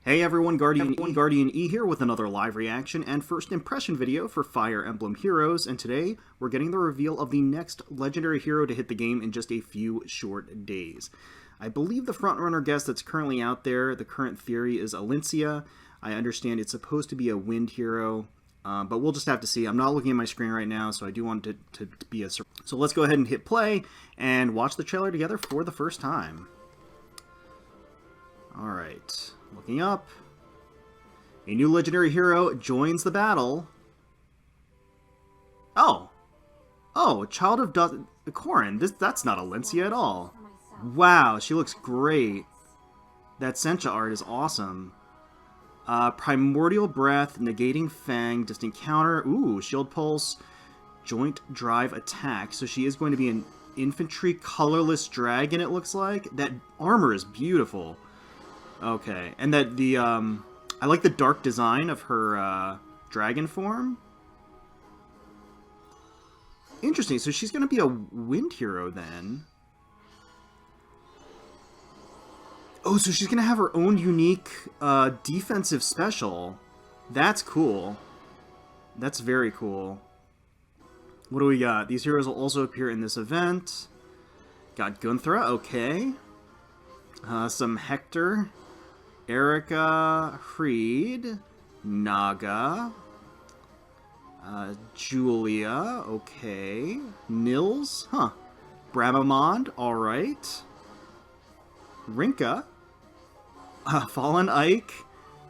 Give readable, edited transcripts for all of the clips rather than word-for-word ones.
Hey everyone, GuardianE here with another live reaction and first impression video for Fire Emblem Heroes, and today we're getting the reveal of the next legendary hero to hit the game in just a few short days. I believe the frontrunner guess that's currently out there, the current theory is Alencia. I understand it's supposed to be a wind hero, but we'll just have to see. I'm not looking at my screen right now, so I do want it to be a surprise. So let's go ahead and hit play and watch the trailer together for the first time. Alright. Looking up. A new legendary hero joins the battle. Oh. Oh, Child of Dusk. Corrin. That's not Alencia at all. Wow, she looks great. That Sencha art is awesome. Primordial Breath, Negating Fang, Distant Counter. Ooh, Shield Pulse, Joint Drive Attack. So she is going to be an infantry colorless dragon, it looks like. That armor is beautiful. Okay, and that I like the dark design of her dragon form. Interesting, so she's going to be a wind hero then. Oh, so she's going to have her own unique defensive special. That's cool. That's very cool. What do we got? These heroes will also appear in this event. Got Gunthra, okay. Some Hector. Erica, Freed, Naga, Julia, okay, Nils, huh, Bramamond, alright, Rinka, Fallen Ike,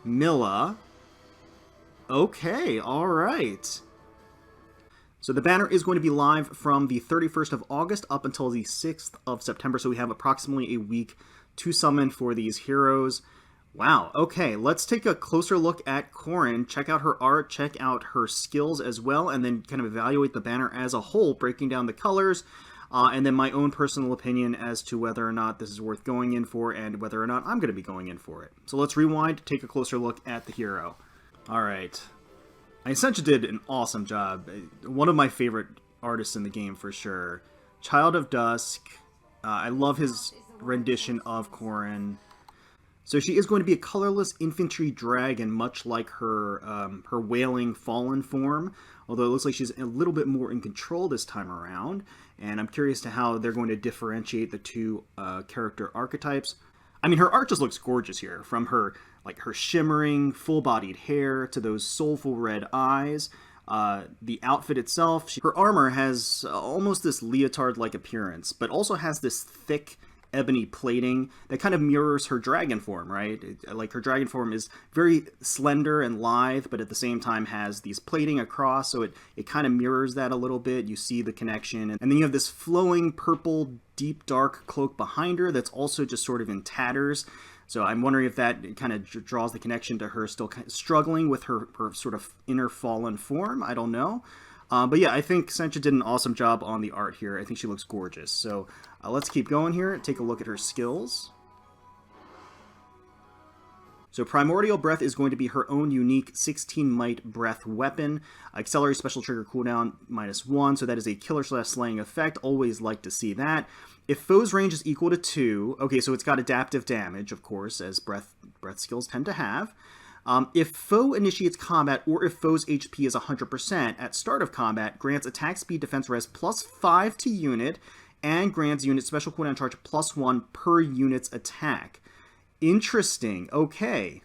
Milla, okay, alright. So the banner is going to be live from the 31st of August up until the 6th of September, so we have approximately a week to summon for these heroes. Wow, okay, let's take a closer look at Corrin, check out her art, check out her skills as well, and then kind of evaluate the banner as a whole, breaking down the colors, and then my own personal opinion as to whether or not this is worth going in for and whether or not I'm going to be going in for it. So let's rewind, take a closer look at the hero. Alright, Sencha did an awesome job. One of my favorite artists in the game for sure. Child of Dusk, I love his rendition of Corrin. So she is going to be a colorless infantry dragon, much like her her wailing fallen form, although it looks like she's a little bit more in control this time around, and I'm curious to how they're going to differentiate the two character archetypes. I mean, her art just looks gorgeous here, from her her shimmering, full-bodied hair to those soulful red eyes. The outfit itself, her armor has almost this leotard-like appearance, but also has this thick ebony plating that kind of mirrors her dragon form, right? Like her dragon form is very slender and lithe, but at the same time has these plating across, so it kind of mirrors that a little bit. You see the connection, and then you have this flowing purple, deep dark cloak behind her that's also just sort of in tatters. So I'm wondering if that kind of draws the connection to her still kind of struggling with her sort of inner fallen form. I don't know. But yeah, I think Sencha did an awesome job on the art here. I think she looks gorgeous. So let's keep going here. Take a look at her skills. So Primordial Breath is going to be her own unique 16 might breath weapon. Accelerated special trigger cooldown -1, so that is a killer/slaying effect. Always like to see that. If foe's range is equal to 2, okay, so it's got adaptive damage, of course, as breath skills tend to have. If foe initiates combat, or if foe's HP is 100% at start of combat, grants attack speed defense res +5 to unit, and grants unit special cooldown charge +1 per unit's attack. Interesting. Okay.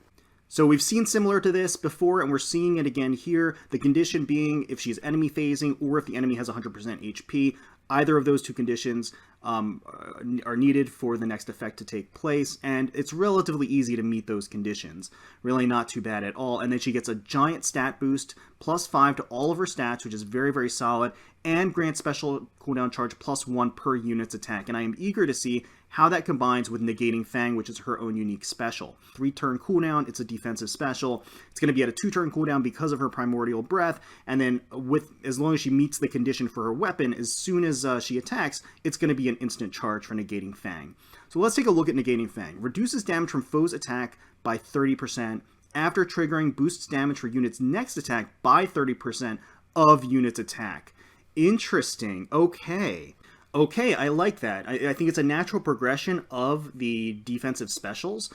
So we've seen similar to this before, and we're seeing it again here. The condition being if she's enemy phasing, or if the enemy has 100% HP. Either of those two conditions are needed for the next effect to take place, and it's relatively easy to meet those conditions. Really not too bad at all. And then she gets a giant stat boost, +5 to all of her stats, which is very, very solid, and grants special cooldown charge +1 per unit's attack. And I am eager to see how that combines with Negating Fang, which is her own unique special. 3-turn cooldown, it's a defensive special. It's going to be at a 2-turn cooldown because of her Primordial Breath, and then as long as she meets the condition for her weapon, as soon as she attacks, it's going to be an instant charge for Negating Fang. So let's take a look at Negating Fang. Reduces damage from foe's attack by 30%. After triggering, boosts damage for unit's next attack by 30% of unit's attack. Interesting. Okay. Okay, I like that. I think it's a natural progression of the defensive specials.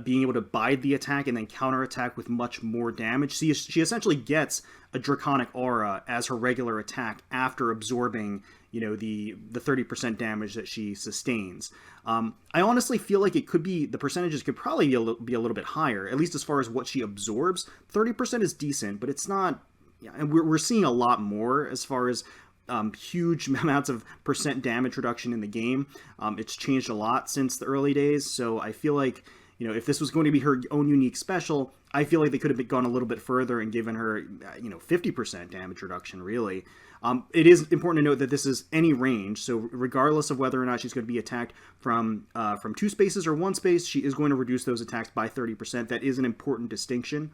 being able to bide the attack and then counterattack with much more damage. She essentially gets a Draconic Aura as her regular attack after absorbing, the 30% damage that she sustains. I honestly feel like the percentages could probably be a little bit higher, at least as far as what she absorbs. 30% is decent, but it's not, and we're seeing a lot more as far as huge amounts of percent damage reduction in the game. It's changed a lot since the early days, so I feel like, if this was going to be her own unique special, I feel like they could have gone a little bit further and given her, 50% damage reduction, really. It is important to note that this is any range, so regardless of whether or not she's going to be attacked from 2 spaces or 1 space, she is going to reduce those attacks by 30%. That is an important distinction.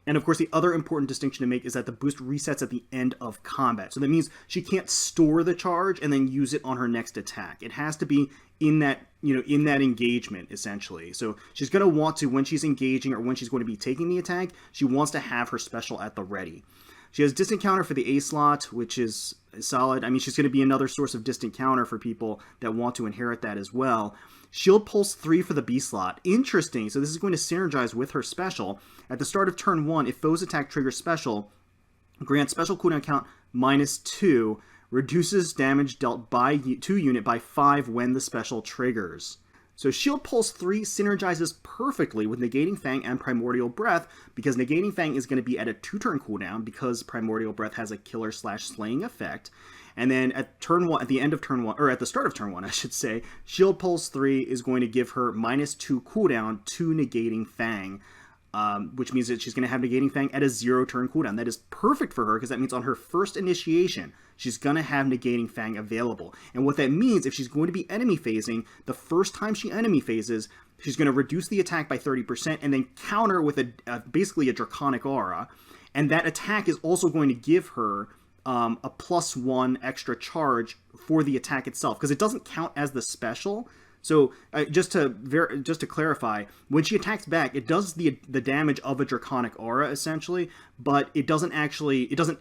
And of course, the other important distinction to make is that the boost resets at the end of combat. So that means she can't store the charge and then use it on her next attack. It has to be in that, in that engagement, essentially. So she's going to want to, when she's engaging or when she's going to be taking the attack, she wants to have her special at the ready. She has distant counter for the A slot, which is solid. I mean, she's going to be another source of distant counter for people that want to inherit that as well. Shield Pulse 3 for the B slot. Interesting. So this is going to synergize with her special. At the start of turn 1, if foe's attack triggers special, grant special cooldown count -2, reduces damage dealt by to unit by 5 when the special triggers. So Shield Pulse 3 synergizes perfectly with Negating Fang and Primordial Breath, because Negating Fang is going to be at a 2-turn cooldown because Primordial Breath has a killer/slaying effect. And then at turn 1, at the end of turn 1, or at the start of turn 1, I should say, Shield Pulse 3 is going to give her -2 cooldown to Negating Fang, which means that she's going to have Negating Fang at a 0-turn cooldown. That is perfect for her, because that means on her first initiation, she's going to have Negating Fang available. And what that means, if she's going to be enemy phasing, the first time she enemy phases, she's going to reduce the attack by 30% and then counter with basically a Draconic Aura. And that attack is also going to give her a +1 extra charge for the attack itself, because it doesn't count as the special. So just to clarify, when she attacks back, it does the damage of a Draconic Aura essentially, but it doesn't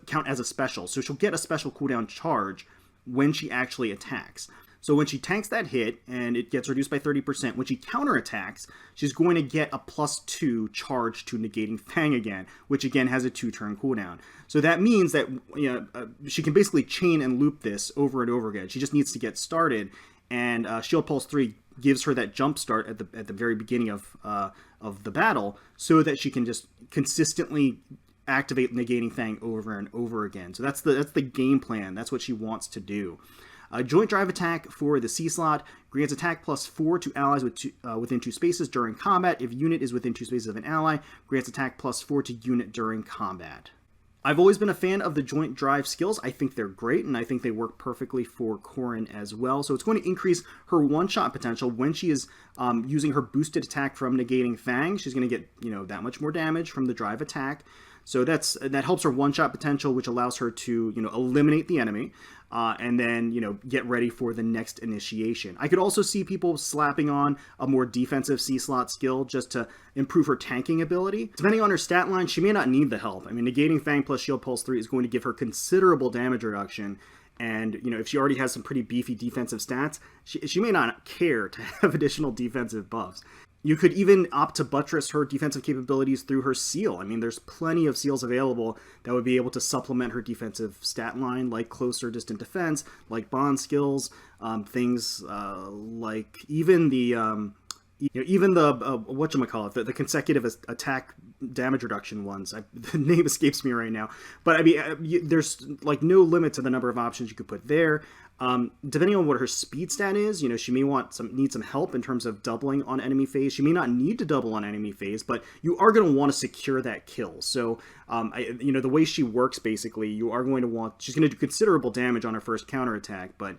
count as a special. So she'll get a special cooldown charge when she actually attacks. So when she tanks that hit and it gets reduced by 30%, when she counterattacks, she's going to get a +2 charge to Negating Fang again, which again has a 2-turn cooldown. So that means that she can basically chain and loop this over and over again. She just needs to get started. And Shield Pulse 3 gives her that jump start at the very beginning of the battle, so that she can just consistently activate Negating Fang over and over again. So that's the game plan. That's what she wants to do. Joint Drive Attack for the C slot grants attack +4 to allies within 2 spaces during combat. If unit is within 2 spaces of an ally, grants attack +4 to unit during combat. I've always been a fan of the joint drive skills. I think they're great, and I think they work perfectly for Corrin as well. So it's going to increase her one-shot potential when she is using her boosted attack from Negating Fang. She's going to get that much more damage from the drive attack. So that helps her one-shot potential, which allows her to eliminate the enemy, and then get ready for the next initiation. I could also see people slapping on a more defensive C-slot skill just to improve her tanking ability. Depending on her stat line, she may not need the help. I mean, Negating Fang plus Shield Pulse 3 is going to give her considerable damage reduction. And, if she already has some pretty beefy defensive stats, she may not care to have additional defensive buffs. You could even opt to buttress her defensive capabilities through her seal. I mean, there's plenty of seals available that would be able to supplement her defensive stat line, like close or distant defense, like bond skills, things like even the whatchamacallit, the consecutive attack damage reduction ones. The name escapes me right now. But I mean, there's like no limit to the number of options you could put there. Depending on what her speed stat is, she may need some help in terms of doubling on enemy phase. She may not need to double on enemy phase, but you are going to want to secure that kill. So, the way she works, basically, she's going to do considerable damage on her first counterattack, but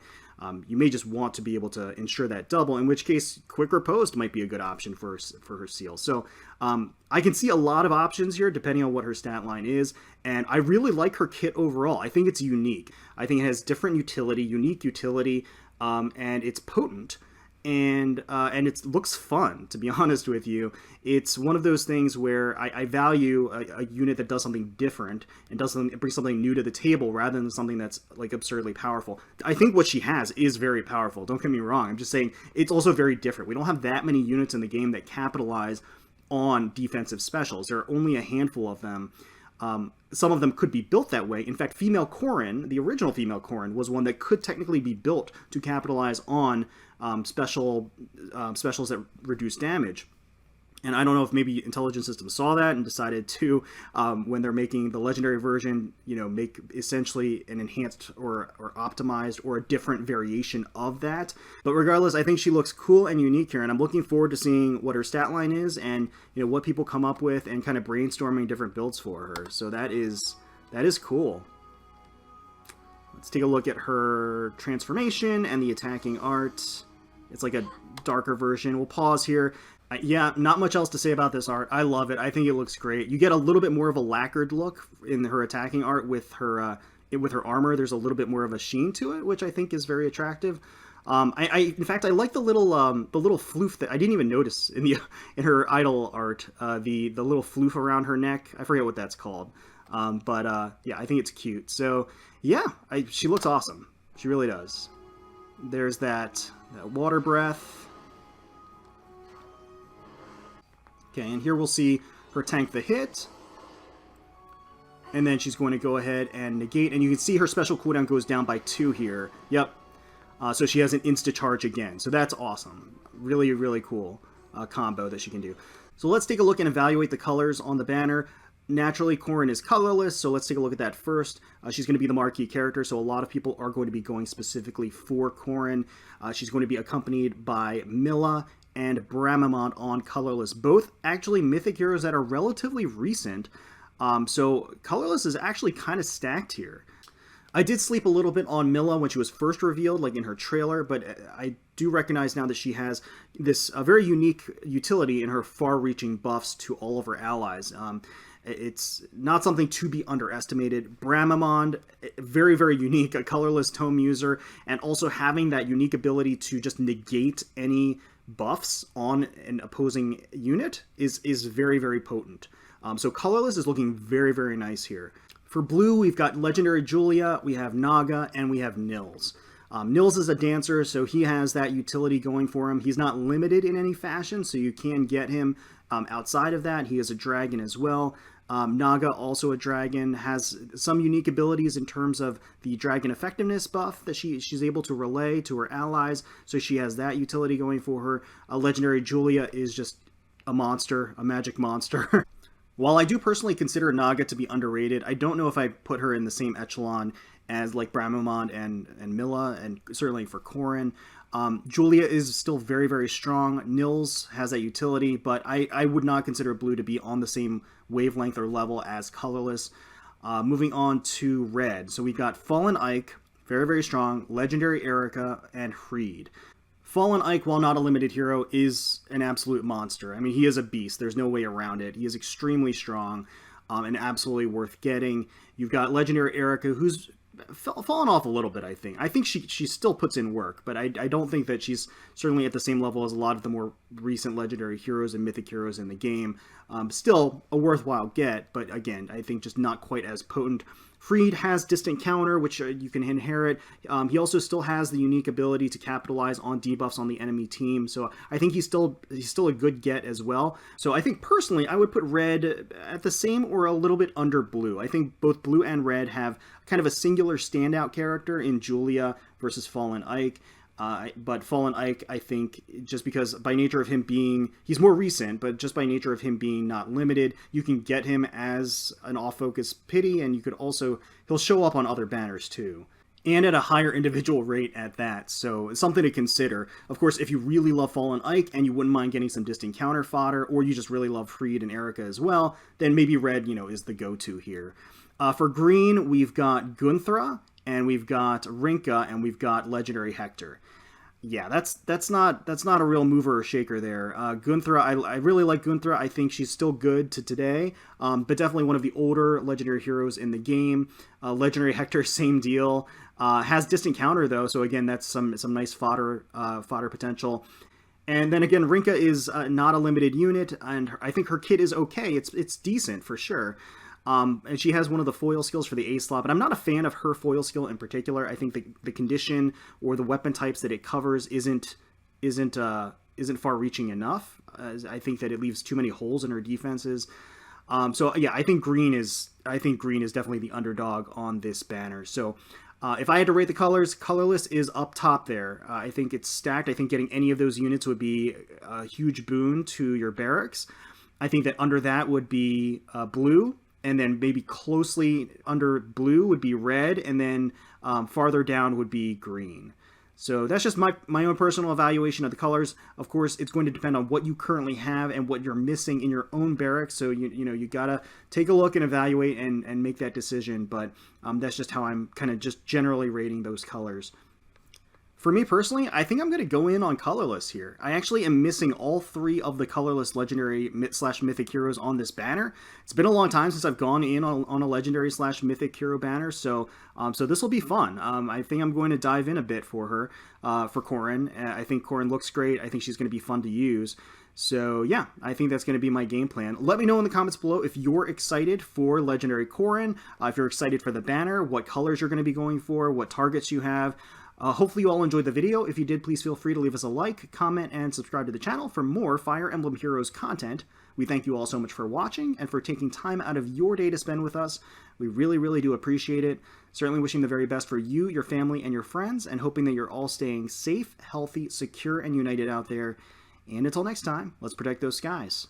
you may just want to be able to ensure that double, in which case Quick Riposte might be a good option for her seal. So I can see a lot of options here depending on what her stat line is, and I really like her kit overall. I think it's unique. I think it has different utility, unique utility, and it's potent. and it looks fun, to be honest with you. It's one of those things where I value a unit that does something different and brings something new to the table rather than something that's like absurdly powerful. I think what she has is very powerful, don't get me wrong. I'm just saying it's also very different. We don't have that many units in the game that capitalize on defensive specials. There are only a handful of them. Some of them could be built that way. In fact, female Corrin, the original female Corrin, was one that could technically be built to capitalize on specials that reduce damage. And I don't know if maybe Intelligent Systems saw that and decided to, when they're making the legendary version, make essentially an enhanced or optimized or a different variation of that. But regardless, I think she looks cool and unique here, and I'm looking forward to seeing what her stat line is and what people come up with and kind of brainstorming different builds for her. So that is cool. Let's take a look at her transformation and the attacking art. It's like a darker version. We'll pause here. Yeah, not much else to say about this art. I love it. I think it looks great. You get a little bit more of a lacquered look in her attacking art with her armor. There's a little bit more of a sheen to it, which I think is very attractive. In fact, I like the little floof that I didn't even notice in her idol art. The little floof around her neck. I forget what that's called. Yeah, I think it's cute. So yeah, she looks awesome. She really does. There's that water breath. Okay, and here we'll see her tank the hit. And then she's going to go ahead and negate. And you can see her special cooldown goes down by 2 here. Yep. So she has an insta-charge again. So that's awesome. Really, really cool combo that she can do. So let's take a look and evaluate the colors on the banner. Naturally, Corrin is colorless, so let's take a look at that first. She's going to be the marquee character, so a lot of people are going to be going specifically for Corrin. She's going to be accompanied by Milla and Bramamont on colorless, both actually mythic heroes that are relatively recent. So colorless is actually kind of stacked here. I did sleep a little bit on Milla when she was first revealed, like in her trailer, but I do recognize now that she has this very unique utility in her far-reaching buffs to all of her allies. It's not something to be underestimated. Bramamond, very, very unique, a colorless tome user, and also having that unique ability to just negate any buffs on an opposing unit is very, very potent. So colorless is looking very, very nice here. For blue, we've got Legendary Julia, we have Naga, and we have Nils. Nils is a dancer, so he has that utility going for him. He's not limited in any fashion, so you can get him outside of that. He is a dragon as well. Naga, also a dragon, has some unique abilities in terms of the dragon effectiveness buff that she's able to relay to her allies, so she has that utility going for her. Legendary Julia is just a monster, a magic monster. While I do personally consider Naga to be underrated, I don't know if I put her in the same echelon as like Bramamond and Milla, and certainly for Corrin. Julia is still very, very strong. Nils has that utility, but I would not consider blue to be on the same wavelength or level as colorless. Moving on to red. So we've got Fallen Ike, very, very strong, Legendary Erica, and Freed. Fallen Ike, while not a limited hero, is an absolute monster. I mean, he is a beast. There's no way around it. He is extremely strong and absolutely worth getting. You've got Legendary Erica, who's fallen off a little bit, I think. I think she still puts in work, but I don't think that she's certainly at the same level as a lot of the more recent legendary heroes and mythic heroes in the game. Still a worthwhile get, but again, I think just not quite as potent. Freed has Distant Counter, which you can inherit. He also still has the unique ability to capitalize on debuffs on the enemy team, so I think he's still a good get as well. So I think personally, I would put red at the same or a little bit under blue. I think both blue and red have kind of a singular standout character in Julia versus Fallen Ike. But Fallen Ike, I think, just because by nature of him being, he's more recent, but just by nature of him being not limited, you can get him as an off-focus pity, and you could also, he'll show up on other banners too. And at a higher individual rate at that, so it's something to consider. Of course, if you really love Fallen Ike and you wouldn't mind getting some distant counter fodder, or you just really love Freed and Erica as well, then maybe red, is the go-to here. For green, we've got Gunthra, and we've got Rinka, and we've got Legendary Hector. Yeah, that's not a real mover or shaker there. Gunthra, I really like Gunthra. I think she's still good to today, but definitely one of the older legendary heroes in the game. Legendary Hector, same deal. Has distant counter though, so again, that's some nice fodder potential. And then again, Rinka is not a limited unit, and I think her kit is okay. It's decent for sure. And she has one of the foil skills for the A slot, but I'm not a fan of her foil skill in particular. I think the condition or the weapon types that it covers isn't far-reaching enough. I think that it leaves too many holes in her defenses. So yeah, I think green is definitely the underdog on this banner. So if I had to rate the colors, colorless is up top there. I think it's stacked. I think getting any of those units would be a huge boon to your barracks. I think that under that would be blue, and then maybe closely under blue would be red, and then farther down would be green. So that's just my own personal evaluation of the colors. Of course, it's going to depend on what you currently have and what you're missing in your own barracks. So you gotta take a look and evaluate and make that decision. But that's just how I'm kind of just generally rating those colors. For me personally, I think I'm going to go in on colorless here. I actually am missing all three of the colorless legendary / mythic heroes on this banner. It's been a long time since I've gone in on a legendary / mythic hero banner, so this will be fun. I think I'm going to dive in a bit for her, for Corrin. I think Corrin looks great. I think she's going to be fun to use. So yeah, I think that's going to be my game plan. Let me know in the comments below if you're excited for Legendary Corrin, if you're excited for the banner, what colors you're going to be going for, what targets you have. Hopefully you all enjoyed the video. If you did, please feel free to leave us a like, comment, and subscribe to the channel for more Fire Emblem Heroes content. We thank you all so much for watching and for taking time out of your day to spend with us. We really, really do appreciate it. Certainly wishing the very best for you, your family, and your friends, and hoping that you're all staying safe, healthy, secure, and united out there. And until next time, let's protect those skies.